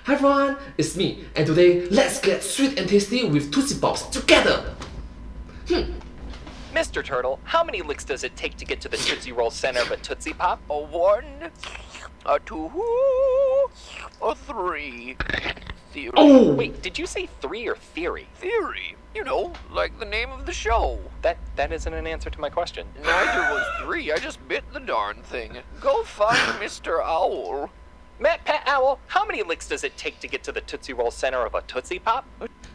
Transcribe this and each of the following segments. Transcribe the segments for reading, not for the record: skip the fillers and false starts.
Hi everyone, it's me, and today let's get sweet and tasty with Tootsie Pops together! Mr. Turtle, how many licks does it take to get to the Tootsie Roll center of a Tootsie Pop? A 1, a 2, a 3. Theory. Oh! Wait, did you say 3 or theory? Theory? You know, like the name of the show. That isn't an answer to my question. Neither was 3, I just bit the darn thing. Go find Mr. Owl. MatPat Owl, how many licks does it take to get to the Tootsie Roll center of a Tootsie Pop?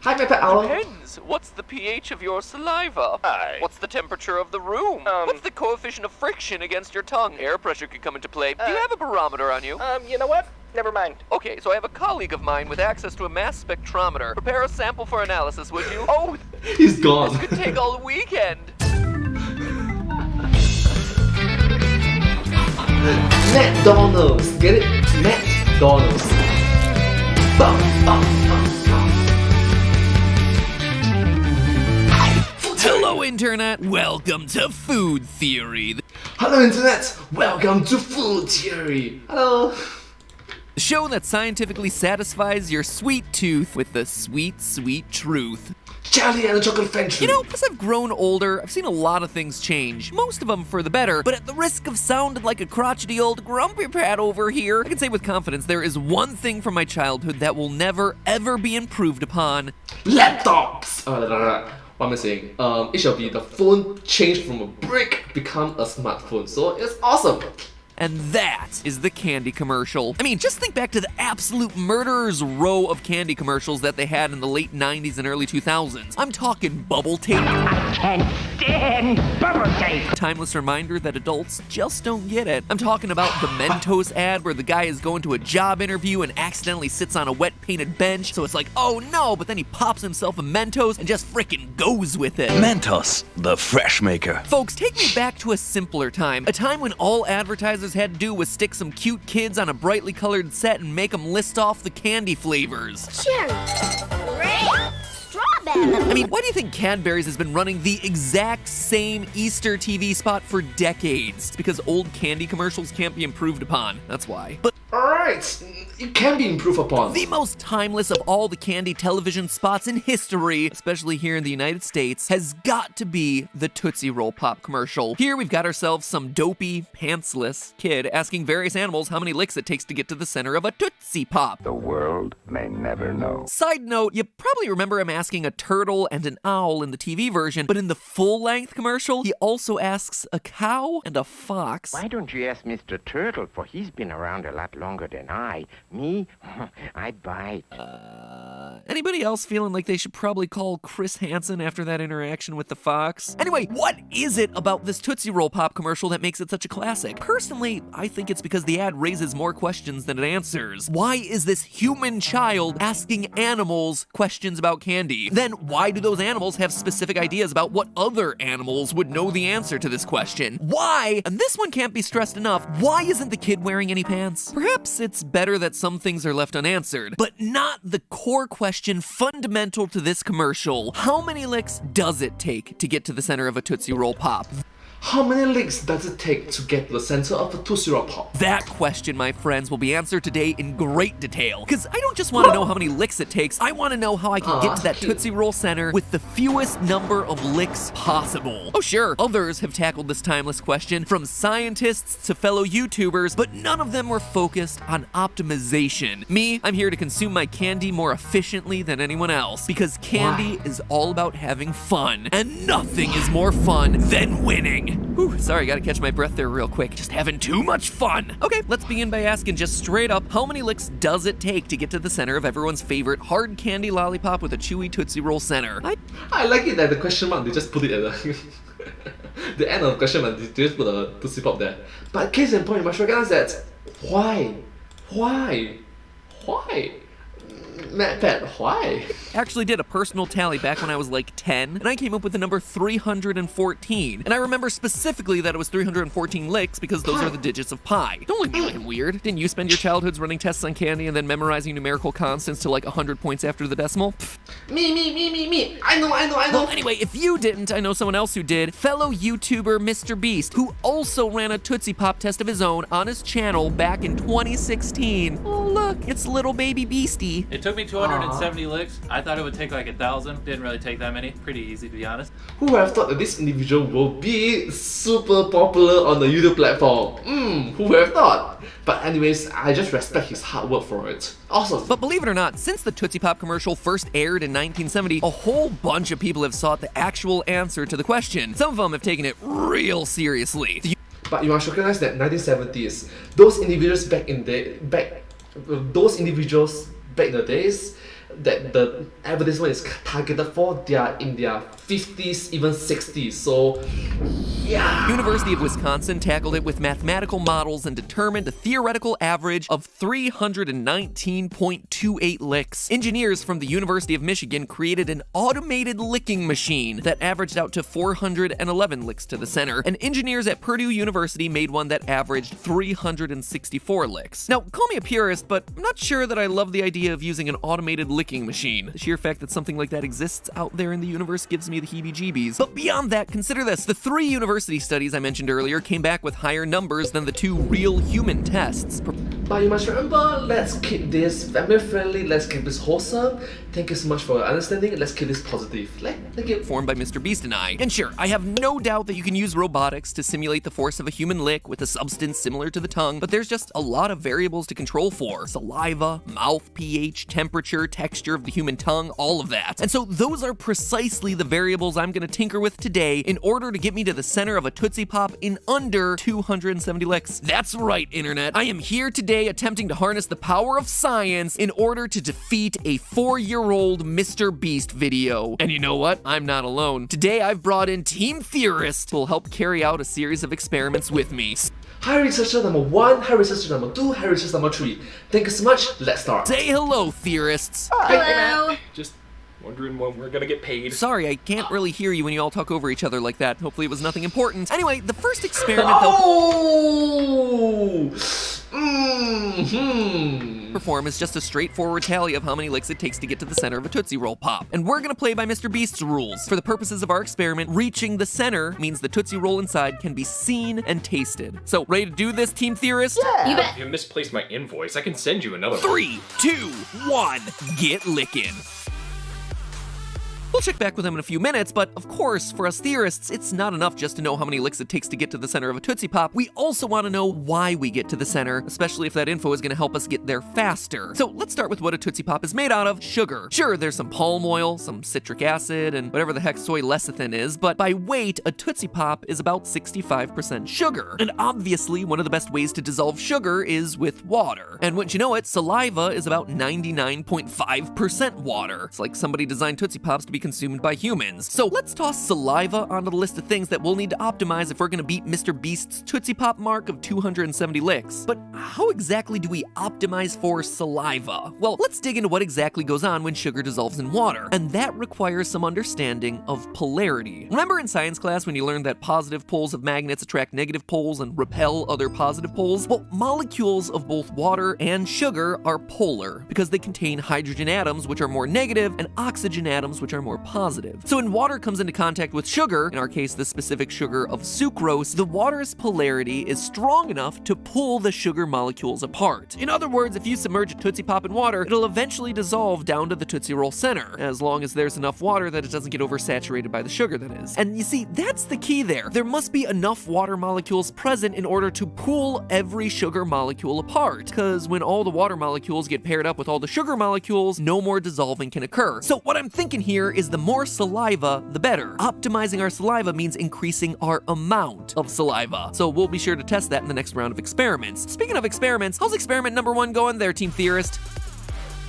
Hi MatPat Owl! Depends. What's the pH of your saliva? What's the temperature of the room? What's the coefficient of friction against your tongue? Air pressure could come into play. Do you have a barometer on you? You know what? Never mind. Okay, so I have a colleague of mine with access to a mass spectrometer. Prepare a sample for analysis, would you? Oh, He's gone! this could take all weekend. McDonald's! Get it? McDonald's! Bum, bum, bum, bum. Hello Internet, welcome to Food Theory. Hello Internet! Welcome to Food Theory! Hello! The show that scientifically satisfies your sweet tooth with the sweet, sweet truth. Charlie and the Chocolate Factory! You know, as I've grown older, I've seen a lot of things change. Most of them for the better, but at the risk of sounding like a crotchety old grumpy pat over here, I can say with confidence there is one thing from my childhood that will never, ever be improved upon. Laptops! What am I saying? It shall be the phone changed from a brick become a smartphone. So it's awesome! And that is the candy commercial. I mean, just think back to the absolute murderer's row of candy commercials that they had in the late 90s and early 2000s. I'm talking bubble tape. I can't stand bubble tape. Timeless reminder that adults just don't get it. I'm talking about the Mentos ad where the guy is going to a job interview and accidentally sits on a wet painted bench. So it's like, oh no, but then he pops himself a Mentos and just frickin' goes with it. Mentos, the fresh maker. Folks, take me back to a simpler time. A time when all advertisers had to do was stick some cute kids on a brightly colored set and make them list off the candy flavors. Cherry, grape, strawberry. I mean, why do you think Cadbury's has been running the exact same Easter TV spot for decades? It's because old candy commercials can't be improved upon. That's why. But Alright, it can be improved upon. the most timeless of all the candy television spots in history, especially here in the United States, has got to be the Tootsie Roll Pop commercial. Here we've got ourselves some dopey, pantsless kid asking various animals how many licks it takes to get to the center of a Tootsie Pop. The world may never know. Side note, you probably remember him asking a turtle and an owl in the TV version, but in the full-length commercial, he also asks a cow and a fox. Why don't you ask Mr. Turtle, for he's been around a lot longer than I. Me? I bite. Anybody else feeling like they should probably call Chris Hansen after that interaction with the fox? Anyway, what is it about this Tootsie Roll Pop commercial that makes it such a classic? Personally, I think it's because the ad raises more questions than it answers. Why is this human child asking animals questions about candy? Then why do those animals have specific ideas about what other animals would know the answer to this question? Why, and this one can't be stressed enough, why isn't the kid wearing any pants? Perhaps it's better that some things are left unanswered, but not the core question fundamental to this commercial. How many licks does it take to get to the center of a Tootsie Roll Pop? How many licks does it take to get to the center of a Tootsie Roll Pop? That question, my friends, will be answered today in great detail. Because I don't just want to know how many licks it takes, I want to know how I can get to that Tootsie Roll center with the fewest number of licks possible. Oh sure, others have tackled this timeless question, from scientists to fellow YouTubers, but none of them were focused on optimization. Me, I'm here to consume my candy more efficiently than anyone else, because candy is all about having fun, and nothing is more fun than winning. Whew, sorry, gotta catch my breath there real quick. Just having too much fun. Okay, let's begin by asking just straight up, how many licks does it take to get to the center of everyone's favorite hard candy lollipop with a chewy Tootsie Roll center? I like it that the question mark, they just put it at the, the end of the question mark, they just put a Tootsie Pop there. But case in point, you must recognize that, why? MatPat, why? Actually did a personal tally back when I was like 10, and I came up with the number 314. And I remember specifically that it was 314 licks because those are the digits of pi. Don't look at me like I'm weird. Didn't you spend your childhoods running tests on candy and then memorizing numerical constants to like 100 points after the decimal? Pfft. Me. I know. Well, anyway, if you didn't, I know someone else who did. Fellow YouTuber MrBeast, who also ran a Tootsie Pop test of his own on his channel back in 2016. Oh, look, it's little baby Beastie. It took me 270 licks. I thought it would take like 1,000. Didn't really take that many. Pretty easy, to be honest. Who would have thought that this individual will be super popular on the YouTube platform? Who would have thought? But anyways, I just respect his hard work for it. Awesome. But believe it or not, since the Tootsie Pop commercial first aired in 1970, a whole bunch of people have sought the actual answer to the question. Some of them have taken it real seriously. But you must recognize that 1970s, those individuals back in the days, that the advertisement is targeted for, they are in their 50s, even 60s. So, yeah. University of Wisconsin tackled it with mathematical models and determined a theoretical average of 319.28 licks. Engineers from the University of Michigan created an automated licking machine that averaged out to 411 licks to the center, and engineers at Purdue University made one that averaged 364 licks. Now, call me a purist, but I'm not sure that I love the idea of using an automated licking machine. The sheer fact that something like that exists out there in the universe gives me the heebie-jeebies. But beyond that, consider this. The 3 university studies I mentioned earlier came back with higher numbers than the 2 real human tests. But you must remember, let's keep this family friendly, let's keep this wholesome. Thank you so much for your understanding, let's keep this positive. Thank you. Formed by MrBeast and I. And sure, I have no doubt that you can use robotics to simulate the force of a human lick with a substance similar to the tongue, but there's just a lot of variables to control for. Saliva, mouth pH, temperature, texture of the human tongue, all of that. And so those are precisely the variables I'm gonna tinker with today in order to get me to the center of a Tootsie Pop in under 270 licks. That's right, Internet. I am here today attempting to harness the power of science in order to defeat a 4-year-old MrBeast video. And you know what? I'm not alone. Today I've brought in Team Theorists who will help carry out a series of experiments with me. Hi researcher number 1, hi researcher number 2, hi researcher number 3. Thank you so much, let's start. Say hello, Theorists. Hello. Just wondering when we're gonna get paid. Sorry, I can't really hear you when you all talk over each other like that. Hopefully it was nothing important. Anyway, the first experiment they'll perform is just a straightforward tally of how many licks it takes to get to the center of a Tootsie Roll Pop. And we're gonna play by MrBeast's rules. For the purposes of our experiment, reaching the center means the Tootsie Roll inside can be seen and tasted. So, ready to do this, Team Theorist? Yeah. You bet. You misplaced my invoice. I can send you another one. 3, 2, 1, get licking. We'll check back with them in a few minutes, but of course, for us theorists, it's not enough just to know how many licks it takes to get to the center of a Tootsie Pop. We also want to know why we get to the center, especially if that info is going to help us get there faster. So let's start with what a Tootsie Pop is made out of: sugar. Sure, there's some palm oil, some citric acid, and whatever the heck soy lecithin is, but by weight, a Tootsie Pop is about 65% sugar. And obviously, one of the best ways to dissolve sugar is with water. And wouldn't you know it, saliva is about 99.5% water. It's like somebody designed Tootsie Pops to be consumed by humans. So let's toss saliva onto the list of things that we'll need to optimize if we're gonna beat MrBeast's Tootsie Pop mark of 270 licks. But how exactly do we optimize for saliva? Well, let's dig into what exactly goes on when sugar dissolves in water, and that requires some understanding of polarity. Remember in science class when you learned that positive poles of magnets attract negative poles and repel other positive poles? Well, molecules of both water and sugar are polar because they contain hydrogen atoms, which are more negative, and oxygen atoms, which are more positive. So when water comes into contact with sugar, in our case the specific sugar of sucrose, the water's polarity is strong enough to pull the sugar molecules apart. In other words, if you submerge a Tootsie Pop in water, it'll eventually dissolve down to the Tootsie Roll center, as long as there's enough water that it doesn't get oversaturated by the sugar, that is. And you see, that's the key there. There must be enough water molecules present in order to pull every sugar molecule apart, because when all the water molecules get paired up with all the sugar molecules, no more dissolving can occur. So what I'm thinking here is the more saliva, the better. Optimizing our saliva means increasing our amount of saliva. So we'll be sure to test that in the next round of experiments. Speaking of experiments, how's experiment number 1 going there, Team Theorist?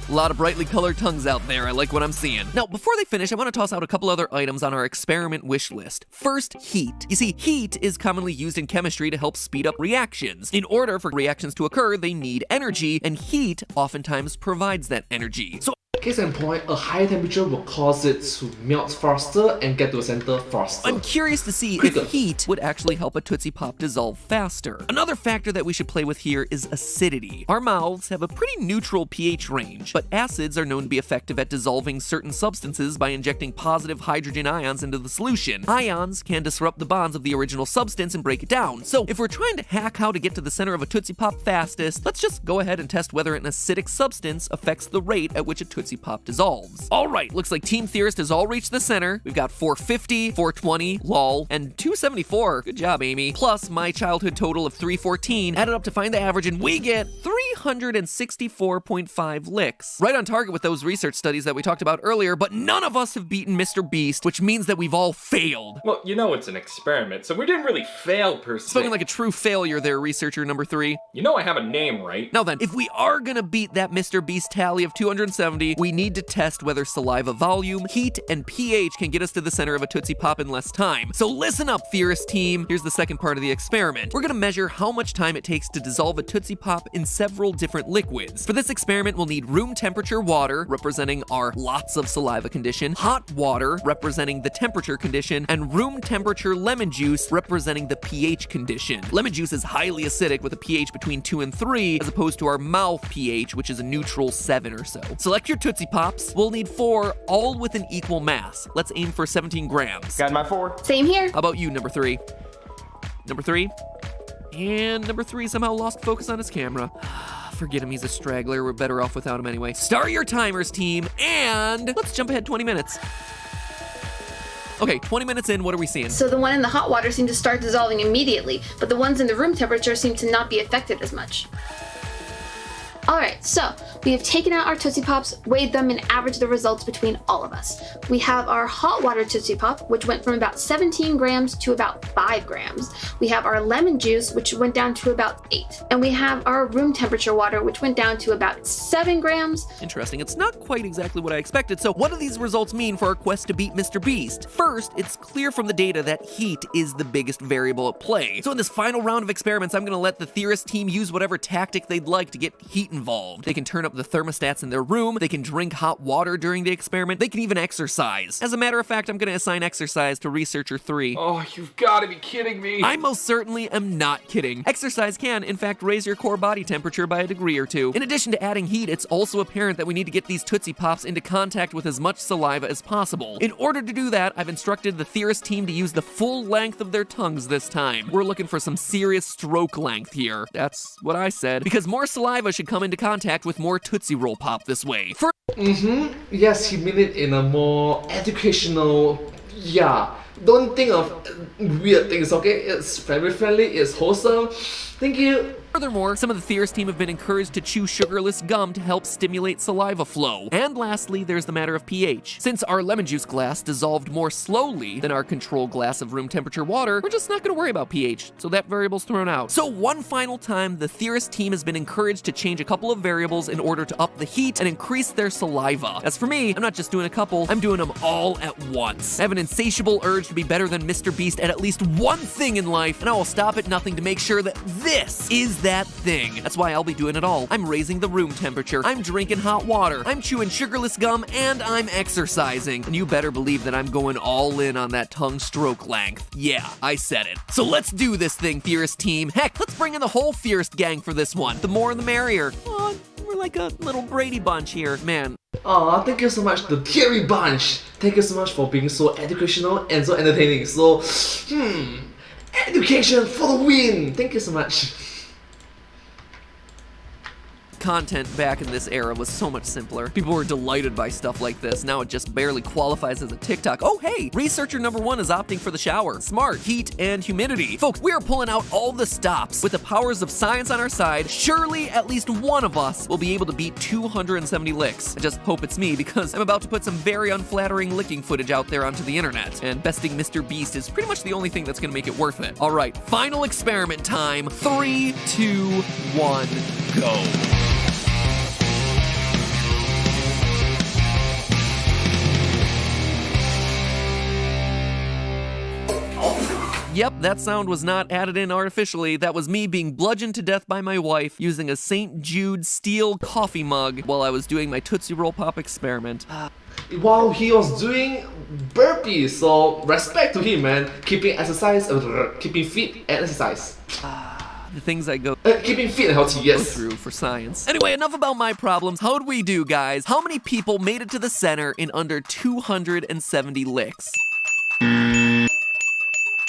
A lot of brightly colored tongues out there. I like what I'm seeing. Now, before they finish, I want to toss out a couple other items on our experiment wish list. First, heat. You see, heat is commonly used in chemistry to help speed up reactions. In order for reactions to occur, they need energy, and heat oftentimes provides that energy. So Case in point, a higher temperature will cause it to melt faster and get to the center faster. I'm curious to see if heat would actually help a Tootsie Pop dissolve faster. Another factor that we should play with here is acidity. Our mouths have a pretty neutral pH range, but acids are known to be effective at dissolving certain substances by injecting positive hydrogen ions into the solution. Ions can disrupt the bonds of the original substance and break it down. So if we're trying to hack how to get to the center of a Tootsie Pop fastest, let's just go ahead and test whether an acidic substance affects the rate at which a Tootsie Pop dissolves. Alright, looks like Team Theorist has all reached the center. We've got 450, 420, lol, and 274. Good job, Amy. Plus my childhood total of 314, added up to find the average, and we get 364.5 licks. Right on target with those research studies that we talked about earlier, but none of us have beaten MrBeast, which means that we've all failed. Well, you know it's an experiment, so we didn't really fail per se. Spoken like a true failure there, researcher number 3. You know I have a name, right? Now then, if we are gonna beat that MrBeast tally of 270, we need to test whether saliva volume, heat, and pH can get us to the center of a Tootsie Pop in less time. So listen up, Theorist team. Here's the second part of the experiment. We're gonna measure how much time it takes to dissolve a Tootsie Pop in several different liquids. For this experiment, we'll need room temperature water, representing our lots of saliva condition, hot water, representing the temperature condition, and room temperature lemon juice, representing the pH condition. Lemon juice is highly acidic with a pH between 2 and 3, as opposed to our mouth pH, which is a neutral 7 or so. Select your Tootsie Pops. We'll need 4, all with an equal mass. Let's aim for 17 grams. Got my 4. Same here. How about you, number 3? Number 3? And number 3 somehow lost focus on his camera. Forget him, he's a straggler. We're better off without him anyway. Start your timers, team, and let's jump ahead 20 minutes. Okay, 20 minutes in, what are we seeing? So the one in the hot water seemed to start dissolving immediately, but the ones in the room temperature seem to not be affected as much. Alright, so we have taken out our Tootsie Pops, weighed them, and averaged the results between all of us. We have our hot water Tootsie Pop, which went from about 17 grams to about 5 grams. We have our lemon juice, which went down to about 8. And we have our room temperature water, which went down to about 7 grams. Interesting, it's not quite exactly what I expected, so what do these results mean for our quest to beat MrBeast? First, it's clear from the data that heat is the biggest variable at play. So in this final round of experiments, I'm gonna let the Theorist team use whatever tactic they'd like to get heat involved. They can turn up the thermostats in their room, they can drink hot water during the experiment, they can even exercise. As a matter of fact, I'm gonna assign exercise to researcher 3. Oh, you've gotta be kidding me. I most certainly am not kidding. Exercise can, in fact, raise your core body temperature by a degree or 2. In addition to adding heat, it's also apparent that we need to get these Tootsie Pops into contact with as much saliva as possible. In order to do that, I've instructed the Theorist team to use the full length of their tongues this time. We're looking for some serious stroke length here. That's what I said. Because more saliva should come into contact with more Tootsie Roll Pop this way. Yes, he meant it in a more educational, don't think of weird things, okay? It's very friendly, it's wholesome. Thank you. Furthermore, some of the Theorist team have been encouraged to chew sugarless gum to help stimulate saliva flow. And lastly, there's the matter of pH. Since our lemon juice glass dissolved more slowly than our control glass of room temperature water, we're just not gonna worry about pH, so that variable's thrown out. So one final time, the Theorist team has been encouraged to change a couple of variables in order to up the heat and increase their saliva. As for me, I'm not just doing a couple, I'm doing them all at once. I have an insatiable urge to be better than MrBeast at least one thing in life, and I will stop at nothing to make sure that this is that thing. That's why I'll be doing it all. I'm raising the room temperature, I'm drinking hot water, I'm chewing sugarless gum, and I'm exercising. And you better believe that I'm going all in on that tongue stroke length. Yeah, I said it. So let's do this thing, Theorist team. Heck, let's bring in the whole Theorist gang for this one. The more the merrier. Oh, we're like a little Brady Bunch here. Man, Aw, thank you so much, the Theory Bunch. Thank you so much for being so educational and so entertaining. So, education for the win. Thank you so much. content back in this era was so much simpler. People were delighted by stuff like this. Now it just barely qualifies as a TikTok. Oh hey, researcher number 1 is opting for the shower. Smart, heat, and humidity. Folks, we are pulling out all the stops. With the powers of science on our side, surely at least one of us will be able to beat 270 licks. I just hope it's me, because I'm about to put some very unflattering licking footage out there onto the internet, and besting MrBeast is pretty much the only thing that's gonna make it worth it. Alright, final experiment time. 3, 2, 1, go. Yep, that sound was not added in artificially. That was me being bludgeoned to death by my wife using a St. Jude steel coffee mug while I was doing my Tootsie Roll Pop experiment. While he was doing burpees, so respect to him, man. Keeping fit and exercise. The things I go keeping fit and healthy, yes. through for science. Anyway, enough about my problems. How'd we do, guys? How many people made it to the center in under 270 licks?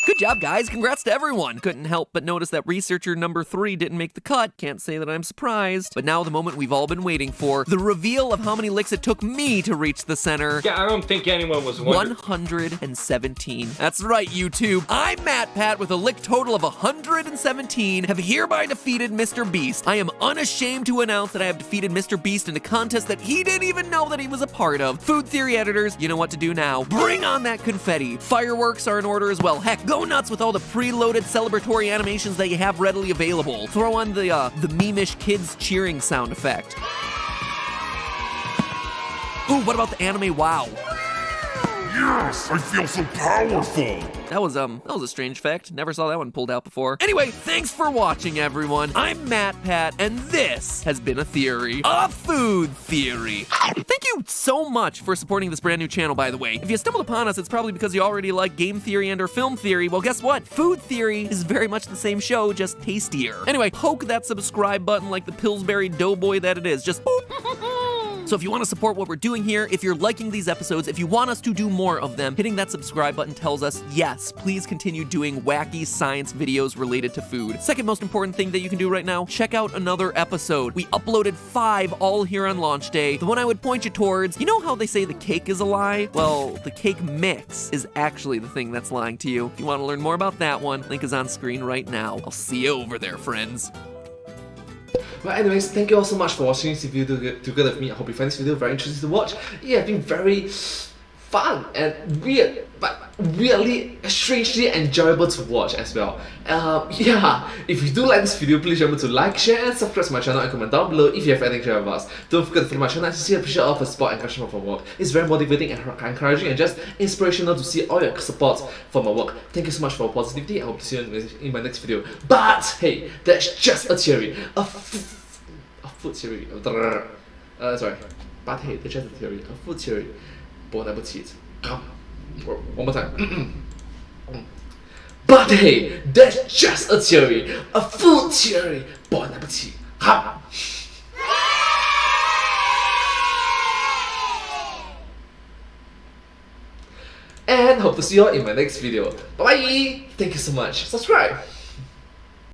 Good job, guys. Congrats to everyone. Couldn't help but notice that researcher number 3 didn't make the cut. Can't say that I'm surprised. But now the moment we've all been waiting for, the reveal of how many licks it took me to reach the center. Yeah, I don't think anyone was wondering. 117. That's right, YouTube. I'm MatPat with a lick total of 117, have hereby defeated MrBeast. I am unashamed to announce that I have defeated MrBeast in a contest that he didn't even know that he was a part of. Food Theory editors, you know what to do now. Bring on that confetti. Fireworks are in order as well. Heck, go nuts with all the preloaded celebratory animations that you have readily available. Throw on the meme-ish kids cheering sound effect. Ooh, what about the anime wow? Yes, I feel so powerful. That was a strange effect. Never saw that one pulled out before. Anyway, thanks for watching, everyone. I'm MatPat, and this has been a theory. A food theory. Thank you so much for supporting this brand new channel, by the way. If you stumbled upon us, it's probably because you already like game theory and or film theory. Well, guess what? Food theory is very much the same show, just tastier. Anyway, poke that subscribe button like the Pillsbury Doughboy that it is. Just boop. So if you want to support what we're doing here, if you're liking these episodes, if you want us to do more of them, hitting that subscribe button tells us, yes, please continue doing wacky science videos related to food. Second most important thing that you can do right now, check out another episode. We uploaded 5 all here on launch day. The one I would point you towards, you know how they say the cake is a lie? Well, the cake mix is actually the thing that's lying to you. If you want to learn more about that one, link is on screen right now. I'll see you over there, friends. Well, anyways, thank you all so much for watching this video together with me. I hope you find this video very interesting to watch. It has been very fun and weird, but really strangely enjoyable to watch as well. Yeah, if you do like this video, please remember to like, share and subscribe to my channel and comment down below if you have anything to share with us. Don't forget to follow my channel and see a picture of a support and encouragement for my work. It's very motivating and encouraging and just inspirational to see all your support for my work. Thank you so much for your positivity. I hope to see you in my next video. But hey, that's just a theory. A food theory. Sorry. But hey, that's just a theory. A food theory. Bon appetit. One more time. But hey, that's just a theory. A food theory. Bon appetit. And hope to see you all in my next video. Bye bye. Thank you so much. Subscribe.